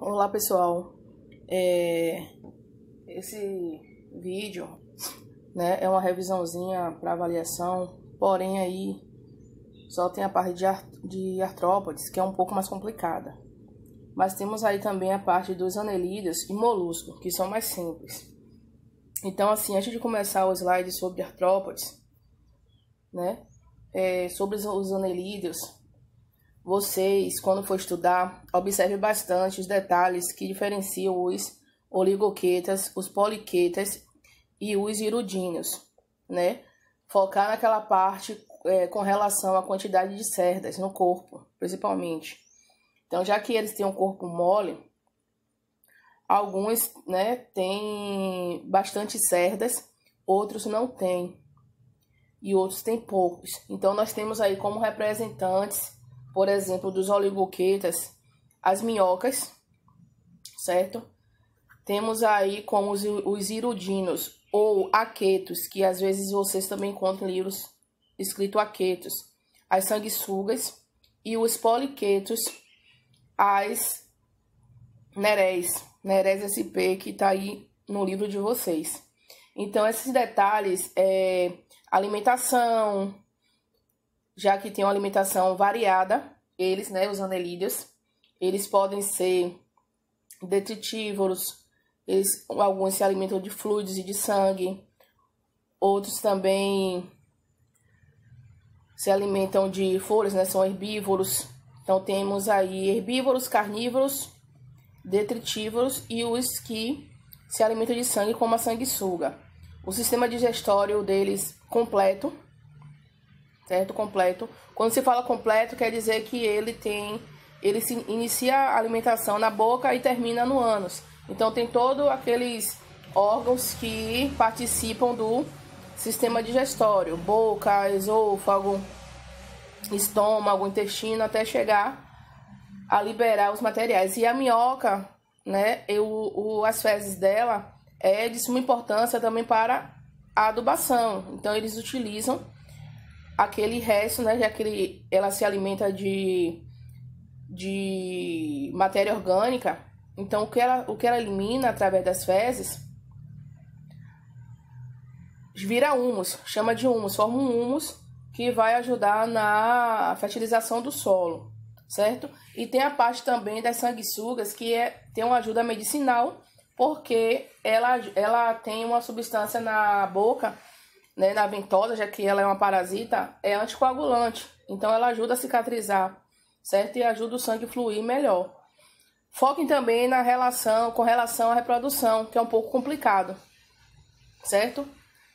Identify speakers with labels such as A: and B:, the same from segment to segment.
A: Olá pessoal, esse vídeo, né, é uma revisãozinha para avaliação, porém aí só tem a parte de artrópodes, que é um pouco mais complicada. Mas temos aí também a parte dos anelídeos e moluscos, que são mais simples. Então assim, antes de começar o slide sobre artrópodes, né, sobre os anelídeos, vocês, quando for estudar, observe bastante os detalhes que diferenciam os oligoquetas, os poliquetas e os hirudíneos, né? Focar naquela parte com relação à quantidade de cerdas no corpo, principalmente. Então, já que eles têm um corpo mole, alguns, né, têm bastante cerdas, outros não têm, e outros têm poucos. Então, nós temos aí como representantes, por exemplo, dos oligoquetas, as minhocas, certo? Temos aí como os hirudinos ou aquetos, que às vezes vocês também encontram em livros escrito aquetos, as sanguessugas, e os poliquetos, as nereides SP, que tá aí no livro de vocês. Então, esses detalhes, alimentação, já que tem uma alimentação variada, eles, né, os anelídeos, eles podem ser detritívoros, alguns se alimentam de fluidos e de sangue, outros também se alimentam de folhas, né, são herbívoros. Então temos aí herbívoros, carnívoros, detritívoros e os que se alimentam de sangue, como a sanguessuga. O sistema digestório deles completo, certo? Completo. Quando se fala completo, quer dizer que ele se inicia a alimentação na boca e termina no ânus. Então tem todos aqueles órgãos que participam do sistema digestório, boca, esôfago, estômago, intestino, até chegar a liberar os materiais. E a minhoca, né, as fezes dela é de suma importância também para a adubação. Então eles utilizam aquele resto, né, já que ela se alimenta de matéria orgânica. Então, o que ela elimina através das fezes vira humus, chama de humus, forma um humus que vai ajudar na fertilização do solo, certo? E tem a parte também das sanguessugas, que tem uma ajuda medicinal, porque ela tem uma substância na boca, né, na ventosa, já que ela é uma parasita, é anticoagulante. Então, ela ajuda a cicatrizar, certo? E ajuda o sangue a fluir melhor. Foquem também com relação à reprodução, que é um pouco complicado, certo?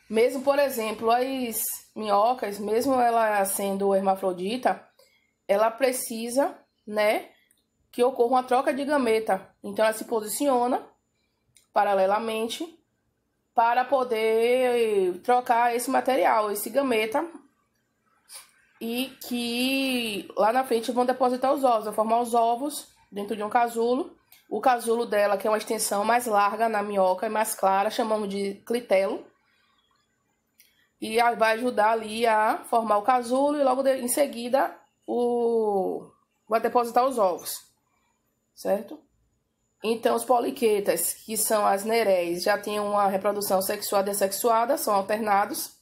A: Mesmo, por exemplo, as minhocas, mesmo ela sendo hermafrodita, ela precisa, né, que ocorra uma troca de gameta. Então, ela se posiciona paralelamente para poder trocar esse material, esse gameta, e que lá na frente vão depositar os ovos, vão formar os ovos dentro de um casulo. O casulo dela, que é uma extensão mais larga na minhoca e mais clara, chamamos de clitelo, e vai ajudar ali a formar o casulo, e logo em seguida vai depositar os ovos, certo? Então, os poliquetas, que são as nereides, já têm uma reprodução sexuada e assexuada, são alternados.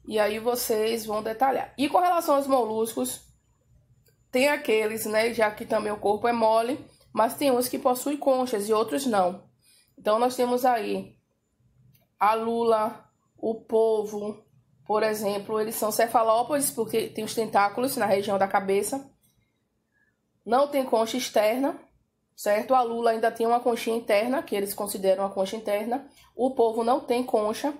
A: E aí vocês vão detalhar. E com relação aos moluscos, tem aqueles, né, já que também o corpo é mole, mas tem uns que possuem conchas e outros não. Então, nós temos aí a lula, o polvo, por exemplo, eles são cefalópodes, porque tem os tentáculos na região da cabeça. Não tem concha externa, certo? A lula ainda tem uma conchinha interna, que eles consideram uma concha interna. O polvo não tem concha,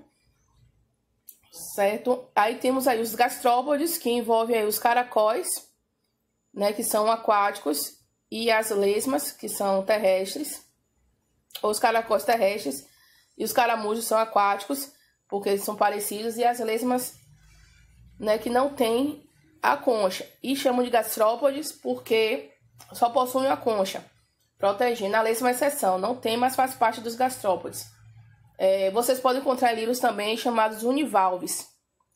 A: certo? Aí temos aí os gastrópodes, que envolvem aí os caracóis, né, que são aquáticos, e as lesmas, que são terrestres, ou os caracóis terrestres, e os caramujos são aquáticos, porque eles são parecidos, e as lesmas, né, que não tem a concha. E chamam de gastrópodes porque só possuem a concha, protegendo. A lesma é exceção, não tem, mas faz parte dos gastrópodes. Vocês podem encontrar livros também chamados univalves,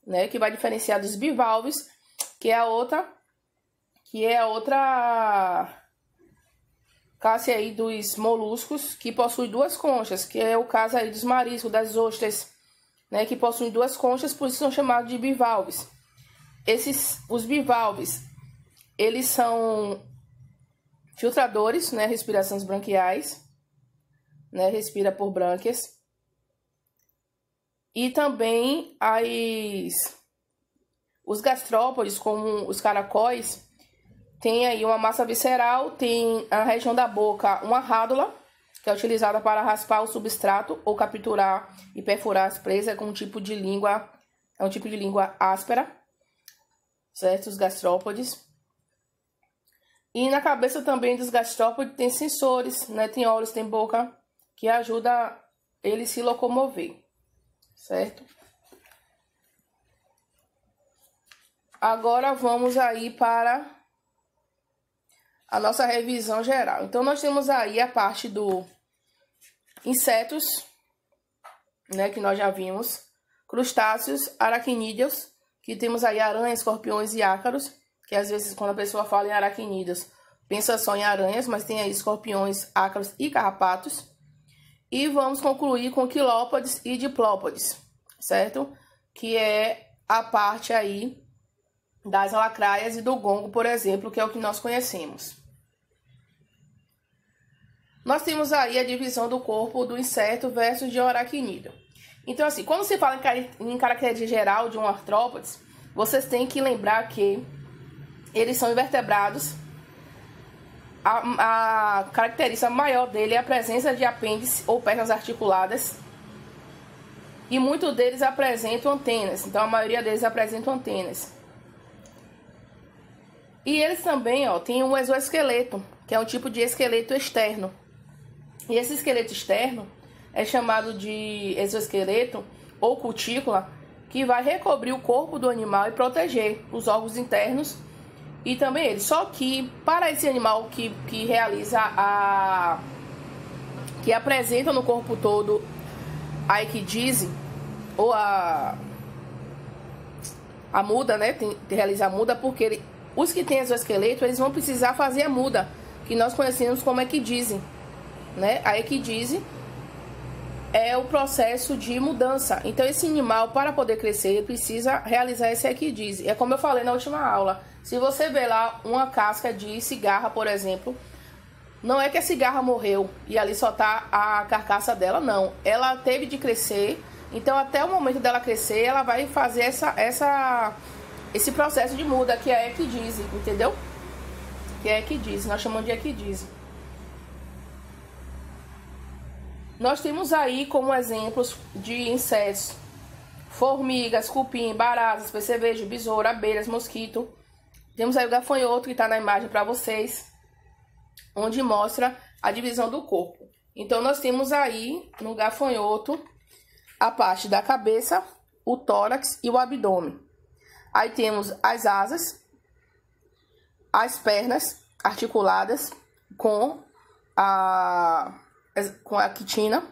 A: né, que vai diferenciar dos bivalves, que é a outra classe aí dos moluscos que possui duas conchas, que é o caso aí dos mariscos, das ostras, né, que possuem duas conchas, por isso são chamados de bivalves. Os bivalves, eles são filtradores, né, respirações branquiais, né, respira por brânquias. E também os gastrópodes, como os caracóis, tem aí uma massa visceral, tem na região da boca uma rádula, que é utilizada para raspar o substrato ou capturar e perfurar as presas com um tipo de língua, áspera, certo? Os gastrópodes. E na cabeça também dos gastrópodes tem sensores, né? Tem olhos, tem boca, que ajuda ele se locomover, certo? Agora vamos aí para a nossa revisão geral. Então, nós temos aí a parte do insetos, né, que nós já vimos, crustáceos, aracnídeos, que temos aí aranhas, escorpiões e ácaros, que às vezes quando a pessoa fala em aracnídeos, pensa só em aranhas, mas tem aí escorpiões, ácaros e carrapatos. E vamos concluir com quilópodes e diplópodes, certo? Que é a parte aí das lacraias e do gongo, por exemplo, que é o que nós conhecemos. Nós temos aí a divisão do corpo do inseto versus de um aracnídeo. Então, assim, quando se fala em característica geral de um artrópodes, vocês têm que lembrar que eles são invertebrados. A característica maior dele é a presença de apêndice ou pernas articuladas. E muitos deles apresentam antenas. Então, a maioria deles apresentam antenas. E eles também, ó, têm um exoesqueleto, que é um tipo de esqueleto externo. E esse esqueleto externo é chamado de exoesqueleto ou cutícula, que vai recobrir o corpo do animal e proteger os órgãos internos e também ele. Só que para esse animal que realiza que apresenta no corpo todo a equidise ou a muda, né? Tem que realizar a muda, porque os que têm exoesqueleto, eles vão precisar fazer a muda, que nós conhecemos como equidise, né? A equidise é o processo de mudança. Então, esse animal, para poder crescer, ele precisa realizar essa equidise. É como eu falei na última aula. Se você vê lá uma casca de cigarra, por exemplo, não é que a cigarra morreu e ali só tá a carcaça dela, não. Ela teve de crescer, então até o momento dela crescer, ela vai fazer esse processo de muda, que é a equidise, entendeu? Que é a equidise, nós chamamos de equidise. Nós temos aí como exemplos de insetos: formigas, cupim, baratas, percevejo, besouro, abelhas, mosquito. Temos aí o gafanhoto, que está na imagem para vocês, onde mostra a divisão do corpo. Então, nós temos aí no gafanhoto a parte da cabeça, o tórax e o abdômen. Aí temos as asas, as pernas articuladas com a quitina.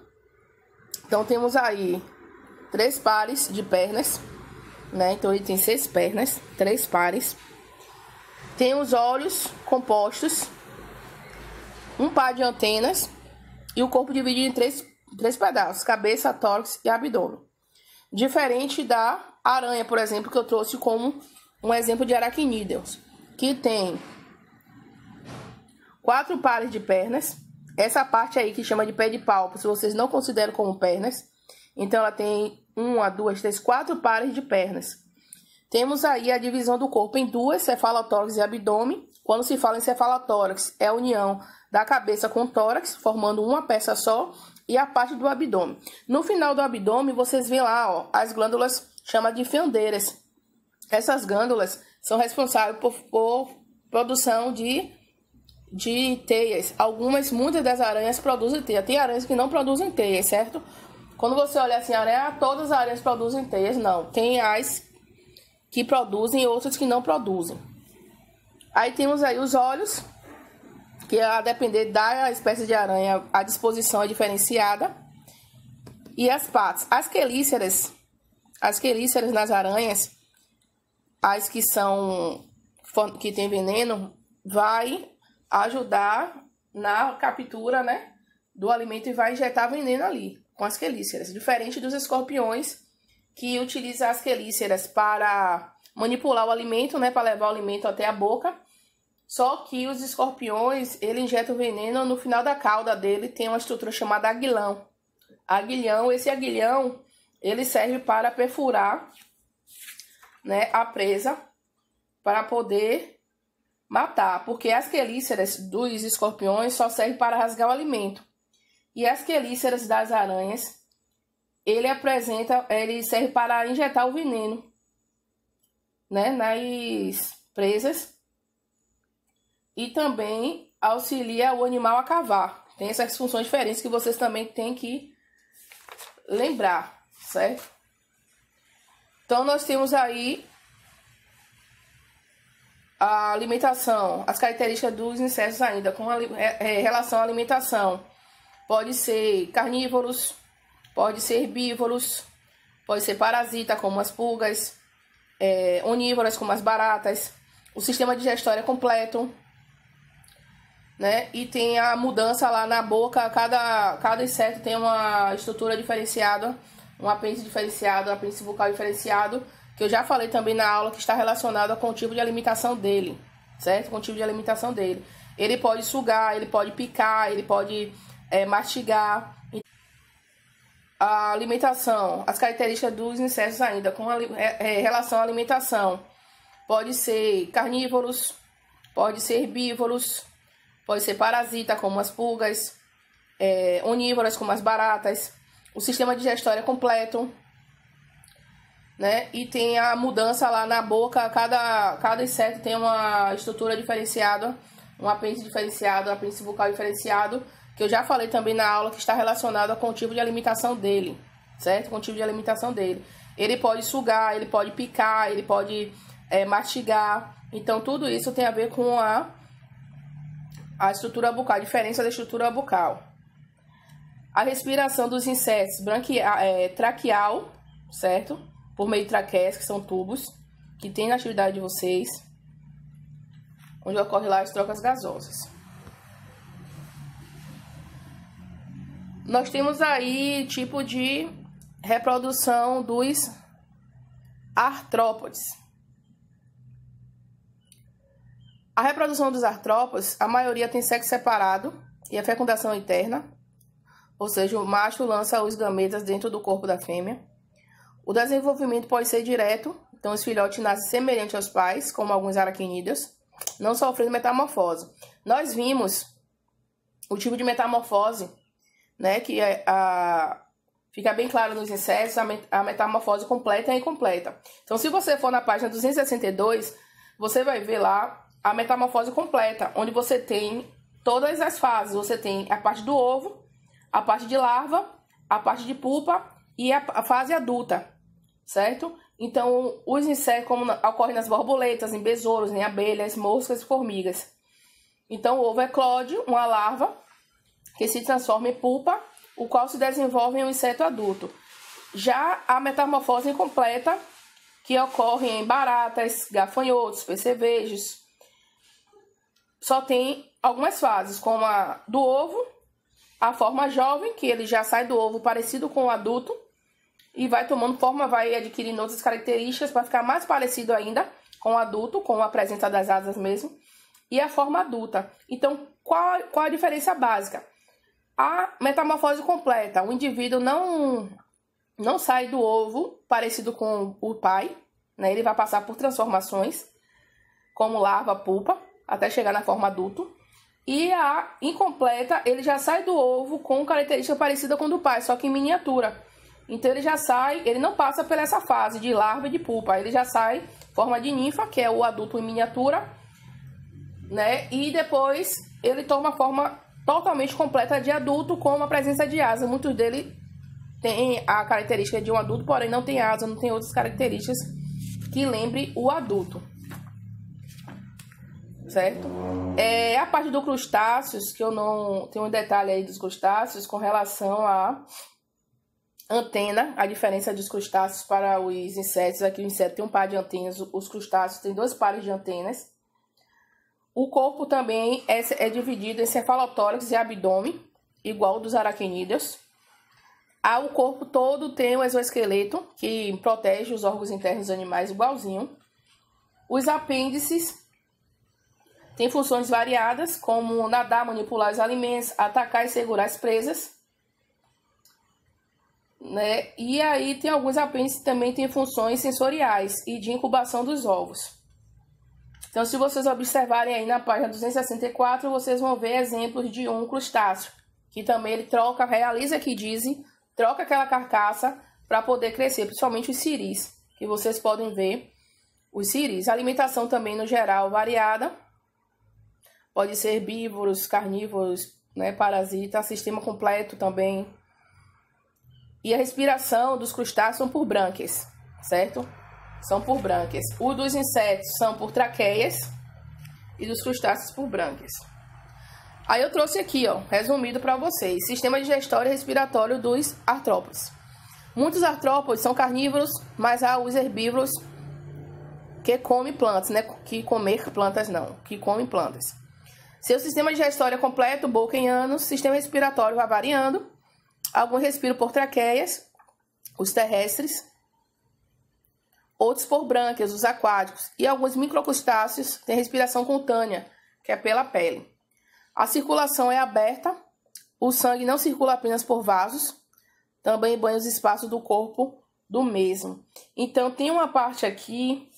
A: Então, temos aí 3 pares de pernas, né? Então, ele tem 6 pernas, 3 pares. Tem os olhos compostos, um par de antenas e o corpo dividido em 3 pedaços: cabeça, tórax e abdômen. Diferente da aranha, por exemplo, que eu trouxe como um exemplo de aracnídeos, que tem 4 pares de pernas. Essa parte aí que chama de pé de pau, se vocês não consideram como pernas, então ela tem 1, 2, 3, 4 pares de pernas. Temos aí a divisão do corpo em 2, cefalotórax e abdômen. Quando se fala em cefalotórax, é a união da cabeça com o tórax, formando uma peça só, e a parte do abdômen. No final do abdômen, vocês veem lá, ó, as glândulas chamadas de fendeiras. Essas glândulas são responsáveis por produção de teias. Muitas das aranhas produzem teia. Tem aranhas que não produzem teias, certo? Quando você olha assim, todas as aranhas produzem teias, não. Tem as que produzem e outras que não produzem. Aí temos aí os olhos, que a depender da espécie de aranha, a disposição é diferenciada. E as patas. As quelíceras nas aranhas, as que tem veneno, vai ajudar na captura, né, do alimento e vai injetar veneno ali, com as quelíceras. Diferente dos escorpiões, que utilizam as quelíceras para manipular o alimento, né, para levar o alimento até a boca. Só que os escorpiões, ele injeta o veneno no final da cauda dele, tem uma estrutura chamada aguilhão. Esse aguilhão, ele serve para perfurar, né, a presa, para poder matar, porque as quelíceras dos escorpiões só servem para rasgar o alimento. E as quelíceras das aranhas, ele serve para injetar o veneno, né, nas presas. E também auxilia o animal a cavar. Tem essas funções diferentes que vocês também têm que lembrar, certo? Então, nós temos aí a alimentação, as características dos insetos ainda, com relação à alimentação. Pode ser carnívoros, pode ser herbívoros, pode ser parasita, como as pulgas, onívoras, como as baratas. O sistema digestório é completo, né? E tem a mudança lá na boca, cada inseto tem uma estrutura diferenciada, um apêndice diferenciado, um apêndice bucal diferenciado, que eu já falei também na aula, que está relacionado com o tipo de alimentação dele, certo? Com o tipo de alimentação dele. Ele pode sugar, ele pode picar, ele pode mastigar. A alimentação, as características dos insetos ainda, com relação à alimentação. Pode ser carnívoros, pode ser herbívoros, pode ser parasita, como as pulgas, onívoras, como as baratas. O sistema digestório é completo, né? E tem a mudança lá na boca, cada inseto tem uma estrutura diferenciada, um apêndice diferenciado, um apêndice bucal diferenciado, que eu já falei também na aula, que está relacionado com o tipo de alimentação dele, certo? Com o tipo de alimentação dele. Ele pode sugar, ele pode picar, ele pode mastigar. Então, tudo isso tem a ver com a estrutura bucal, a diferença da estrutura bucal. A respiração dos insetos, traqueal, certo? Por meio de traqueias, que são tubos, que tem na atividade de vocês, onde ocorre lá as trocas gasosas. Nós temos aí tipo de reprodução dos artrópodes. A reprodução dos artrópodes, a maioria tem sexo separado e a fecundação interna, ou seja, o macho lança os gametas dentro do corpo da fêmea. O desenvolvimento pode ser direto, então os filhotes nascem semelhantes aos pais, como alguns aracnídeos, não sofrendo metamorfose. Nós vimos o tipo de metamorfose, né, que fica bem claro nos insetos, a metamorfose completa e incompleta. Então, se você for na página 262, você vai ver lá a metamorfose completa, onde você tem todas as fases. Você tem a parte do ovo, a parte de larva, a parte de pupa e a fase adulta, certo? Então, os insetos, como ocorre nas borboletas, em besouros, em abelhas, moscas e formigas. Então, o ovo eclode uma larva que se transforma em pupa, o qual se desenvolve em um inseto adulto. Já a metamorfose incompleta, que ocorre em baratas, gafanhotos, percevejos, só tem algumas fases, como a do ovo, a forma jovem, que ele já sai do ovo parecido com o adulto, e vai tomando forma, vai adquirindo outras características para ficar mais parecido ainda com o adulto, com a presença das asas mesmo, e a forma adulta. Então, qual a diferença básica? A metamorfose completa, o indivíduo não sai do ovo parecido com o pai, né? Ele vai passar por transformações, como larva, pupa, até chegar na forma adulto. E a incompleta, ele já sai do ovo com característica parecida com a do pai, só que em miniatura. Então ele já sai, ele não passa por essa fase de larva e de pupa, ele já sai forma de ninfa, que é o adulto em miniatura, né? E depois ele toma a forma totalmente completa de adulto com uma presença de asa. Muitos deles têm a característica de um adulto, porém não tem asa, não tem outras características que lembre o adulto, certo? A parte do crustáceos, que eu não tenho um detalhe aí dos crustáceos com relação à antena, a diferença dos crustáceos para os insetos. Aqui o inseto tem um par de antenas, os crustáceos têm 2 pares de antenas. O corpo também é dividido em cefalotórax e abdômen, igual dos aracnídeos. O corpo todo tem um exoesqueleto, que protege os órgãos internos dos animais igualzinho. Os apêndices têm funções variadas, como nadar, manipular os alimentos, atacar e segurar as presas. Né? E aí tem alguns apêndices que também têm funções sensoriais e de incubação dos ovos. Então, se vocês observarem aí na página 264, vocês vão ver exemplos de um crustáceo, que também ele realiza quidise, troca aquela carcaça para poder crescer, principalmente os siris, que vocês podem ver os siris. A alimentação também, no geral, variada. Pode ser herbívoros, carnívoros, né, parasitas, sistema completo também. E a respiração dos crustáceos são por brânquias, certo? São por brânquias. O dos insetos são por traqueias e dos crustáceos por brânquias. Aí eu trouxe aqui, ó, resumido para vocês, sistema digestório e respiratório dos artrópodes. Muitos artrópodes são carnívoros, mas há os herbívoros que comem plantas, né? Que comer plantas não, que comem plantas. Seu sistema digestório é completo, boca em ânus, sistema respiratório vai variando. Alguns respiram por traqueias, os terrestres, outros por brânquias, os aquáticos, e alguns microcrustáceos têm respiração cutânea, que é pela pele. A circulação é aberta, o sangue não circula apenas por vasos, também banha os espaços do corpo do mesmo. Então, tem uma parte aqui,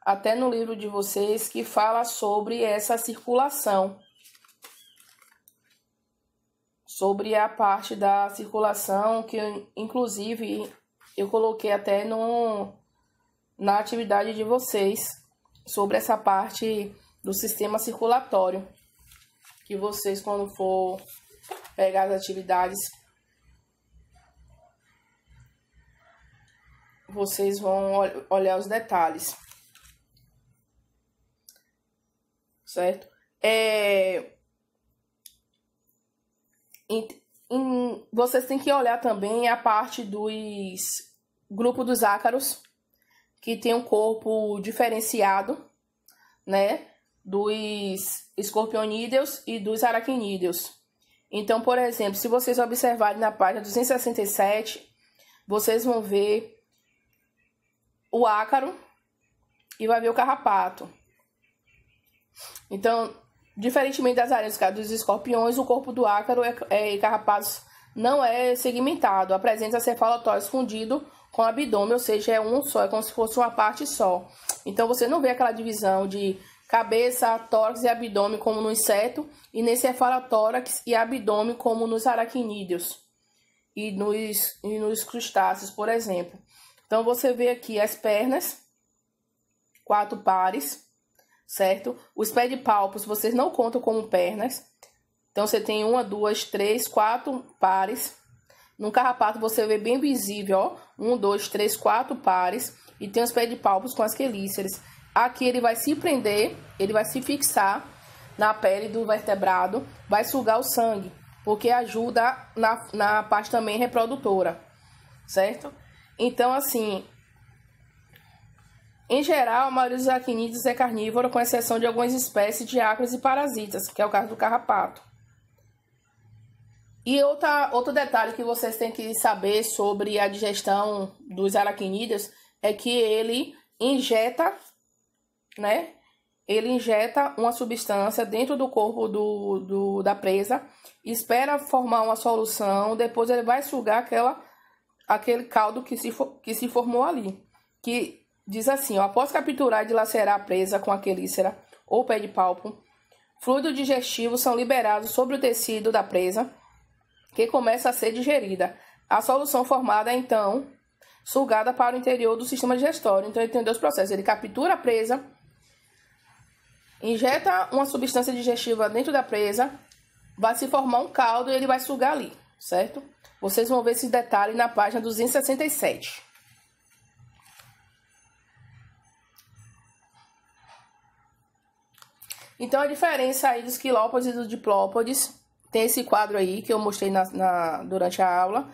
A: até no livro de vocês, que fala sobre essa circulação. Sobre a parte da circulação, que inclusive eu coloquei até na atividade de vocês, sobre essa parte do sistema circulatório, que vocês, quando for pegar as atividades, vocês vão olhar os detalhes, certo? Vocês têm que olhar também a parte dos grupo dos ácaros, que tem um corpo diferenciado, né, dos escorpionídeos e dos aracnídeos. Então, por exemplo, se vocês observarem na página 267, vocês vão ver o ácaro e vai ver o carrapato. Então, diferentemente das aranhas dos escorpiões, o corpo do ácaro e carrapatos não é segmentado, apresenta cefalotórax fundido com o abdômen, ou seja, é um só, é como se fosse uma parte só. Então, você não vê aquela divisão de cabeça, tórax e abdômen como no inseto, e nem cefalotórax e abdômen como nos aracnídeos e nos crustáceos, por exemplo. Então, você vê aqui as pernas, 4 pares, certo? Os pedipalpos vocês não contam como pernas. Então, você tem 1, 2, 3, 4 pares. No carrapato, você vê bem visível, ó. 1, 2, 3, 4 pares. E tem os pedipalpos com as quelíceras. Aqui ele vai se prender, ele vai se fixar na pele do vertebrado, vai sugar o sangue, porque ajuda na parte também reprodutora, certo? Então, assim, em geral, a maioria dos aracnídeos é carnívora, com exceção de algumas espécies de ácaros e parasitas, que é o caso do carrapato. E outro detalhe que vocês têm que saber sobre a digestão dos aracnídeos é que ele injeta, né? Ele injeta uma substância dentro do corpo da presa, espera formar uma solução, depois ele vai sugar aquele caldo que se formou ali. Que diz assim, ó, após capturar e dilacerar a presa com a quelícera ou pedipalpo, fluidos digestivos são liberados sobre o tecido da presa, que começa a ser digerida. A solução formada é, então, sugada para o interior do sistema digestório. Então, ele tem 2 processos. Ele captura a presa, injeta uma substância digestiva dentro da presa, vai se formar um caldo e ele vai sugar ali, certo? Vocês vão ver esse detalhe na página 267. Então, a diferença aí dos quilópodes e dos diplópodes, tem esse quadro aí que eu mostrei durante a aula.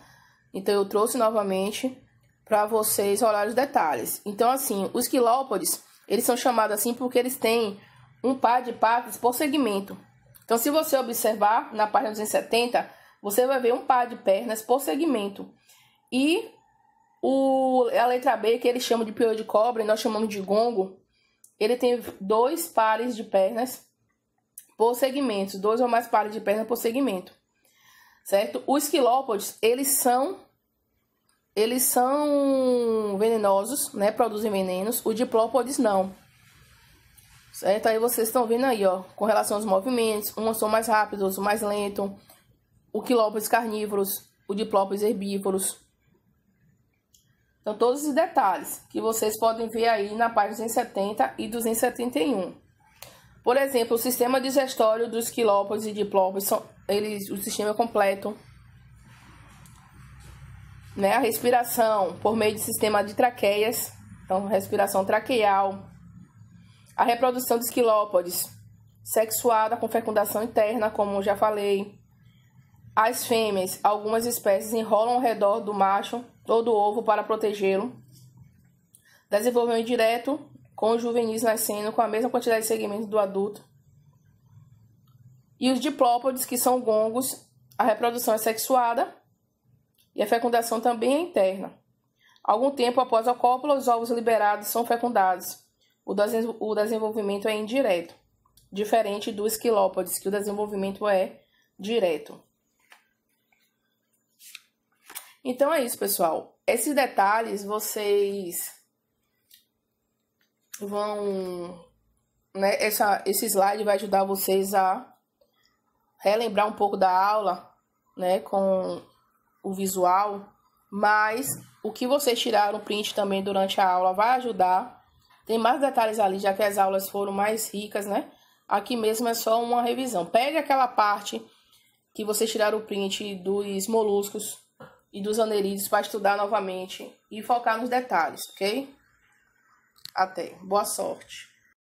A: Então, eu trouxe novamente para vocês olharem os detalhes. Então, assim, os quilópodes, eles são chamados assim porque eles têm um par de patas por segmento. Então, se você observar na página 270, você vai ver um par de pernas por segmento. E a letra B, que eles chamam de piolho de cobra, e nós chamamos de gongo, ele tem 2 pares de pernas por segmento, 2 ou mais pares de pernas por segmento, certo? Os quilópodes, eles são venenosos, né? Produzem venenos. Os diplópodes não, certo? Aí vocês estão vendo aí, ó, com relação aos movimentos, uns são mais rápidos, outros mais lentos. O quilópodes carnívoros, o diplópodes herbívoros. Então, todos esses detalhes que vocês podem ver aí na página 270 e 271. Por exemplo, o sistema digestório dos quilópodes e diplópodes, o sistema é completo. Né? A respiração por meio de sistema de traqueias, então respiração traqueal. A reprodução dos quilópodes, sexuada com fecundação interna, como já falei. As fêmeas, algumas espécies enrolam ao redor do macho ou do ovo para protegê-lo. Desenvolvimento direto, com os juvenis nascendo com a mesma quantidade de segmentos do adulto. E os diplópodes, que são gongos, a reprodução é sexuada e a fecundação também é interna. Algum tempo após a cópula, os ovos liberados são fecundados. O desenvolvimento é indireto, diferente dos quilópodes, que o desenvolvimento é direto. Então é isso, pessoal. Esses detalhes vocês vão, né, esse slide vai ajudar vocês a relembrar um pouco da aula, né, com o visual, mas o que vocês tiraram print também durante a aula vai ajudar. Tem mais detalhes ali, já que as aulas foram mais ricas, né? Aqui mesmo é só uma revisão. Pegue aquela parte que vocês tiraram o print dos moluscos e dos anerídeos para estudar novamente e focar nos detalhes, ok? Até. Boa sorte.